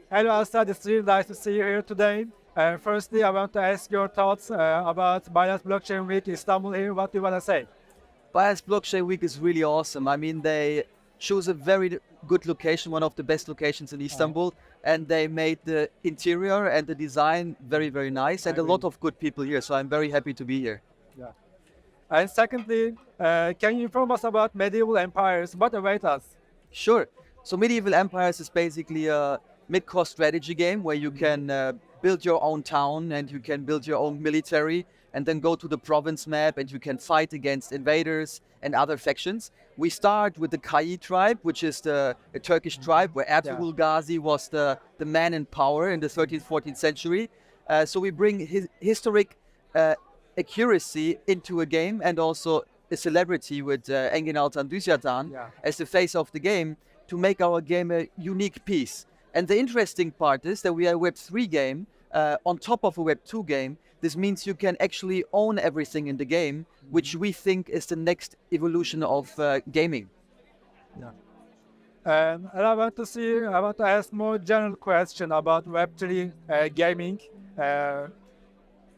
Hello, Assad. It's really nice to see you here today. Firstly, I want to ask your thoughts about Binance Blockchain Week Istanbul here. What do you want to say? Bias Blockchain Week is really awesome. I mean, they chose a very good location, one of the best locations in Istanbul, and they made the interior and the design very, very nice, I and a agree. lot of good people here. So I'm very happy to be here. Yeah. And secondly, can you inform us about medieval empires? What await us? Sure. So Medieval Empires is basically a mid-cost strategy game where you can build your own town and you can build your own military and then go to the province map and you can fight against invaders and other factions. We start with the Kai tribe, which is a Turkish tribe where Ertugrul Gazi was the man in power in the 13th, 14th century. So we bring historic accuracy into a game and also a celebrity with Engin Altan Düzyatan as the face of the game to make our game a unique piece. And the interesting part is that we are a Web3 game on top of a Web2 game. This means you can actually own everything in the game, which we think is the next evolution of gaming. Yeah. And I want to ask more general question about Web3 gaming. Uh,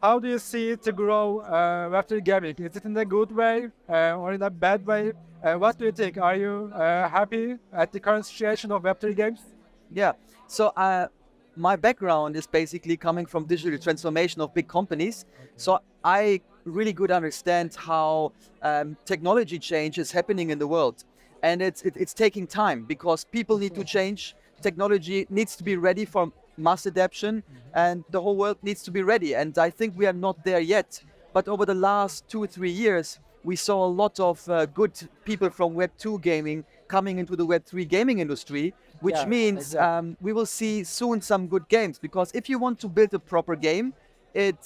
how do you see it to grow Web3 gaming? Is it in a good way or in a bad way? What do you think? Are you happy at the current situation of Web3 games? Yeah. So my background is basically coming from digital transformation of big companies. So I really good understand how technology change is happening in the world, and it's taking time because people need to change. Technology needs to be ready for mass adoption, and the whole world needs to be ready. And I think we are not there yet. But over the last 2 or 3 years, we saw a lot of good people from Web2 gaming coming into the Web3 gaming industry, which Yeah, means exactly. we will see soon some good games. Because if you want to build a proper game, it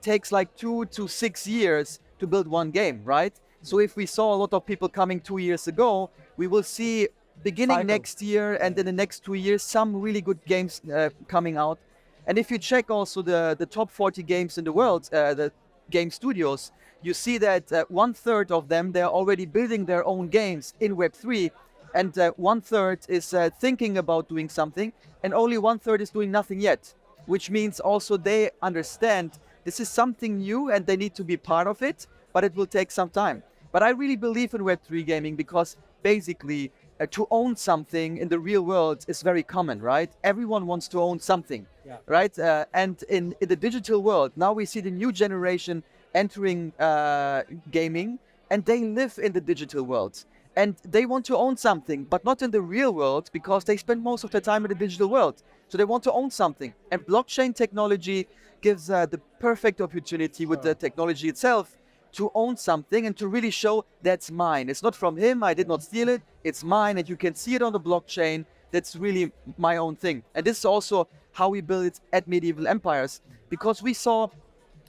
takes like 2 to 6 years to build one game, right? So if we saw a lot of people coming 2 years ago, we will see beginning Cycle. next year and in the next 2 years some really good games coming out. And if you check also the top 40 games in the world, the game studios, you see that 1/3 of them, they're already building their own games in Web3, and 1/3 is thinking about doing something, and only 1/3 is doing nothing yet, which means also they understand this is something new and they need to be part of it, but it will take some time. But I really believe in Web3 gaming because basically to own something in the real world is very common, right? Everyone wants to own something, right? And in the digital world, now we see the new generation entering gaming, and they live in the digital world. And they want to own something, but not in the real world because they spend most of their time in the digital world. So they want to own something. And blockchain technology gives the perfect opportunity with the technology itself to own something and to really show that's mine. It's not from him, I did not steal it, it's mine, and you can see it on the blockchain. That's really my own thing. And this is also how we build it at Medieval Empires, because we saw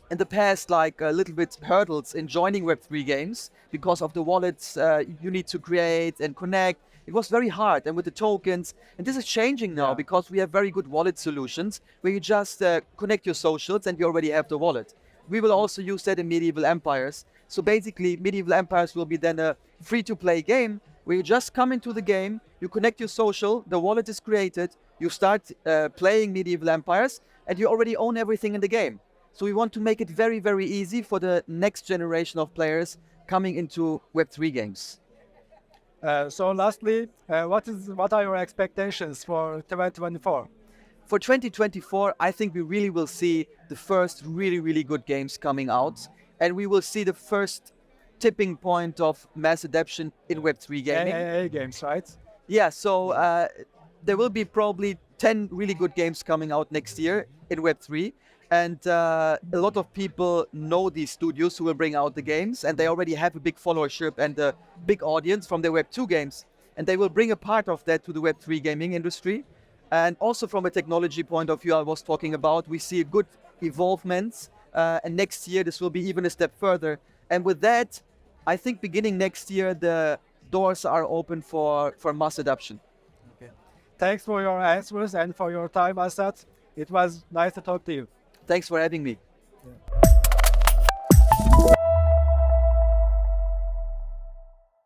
in the past like a little bit hurdles in joining Web3 games because of the wallets you need to create and connect. It was very hard, and with the tokens, and this is changing now because we have very good wallet solutions where you just connect your socials and you already have the wallet. We will also use that in Medieval Empires. So basically, Medieval Empires will be then a free-to-play game where you just come into the game, you connect your social, the wallet is created, you start playing Medieval Empires, and you already own everything in the game. So we want to make it very, very easy for the next generation of players coming into Web3 games. So lastly, what are your expectations for 2024? For 2024, I think we really will see the first really, really good games coming out, and we will see the first tipping point of mass adoption in Web3 gaming. AA games, right? Yeah, so there will be probably 10 really good games coming out next year in Web3. And a lot of people know these studios who will bring out the games, and they already have a big followership and a big audience from their Web2 games. And they will bring a part of that to the Web3 gaming industry. And also from a technology point of view, I was talking about, we see a good evolvement. And next year, this will be even a step further. And with that, I think beginning next year, the doors are open for mass adoption. Okay. Thanks for your answers and for your time, Assad. It was nice to talk to you. Thanks for having me.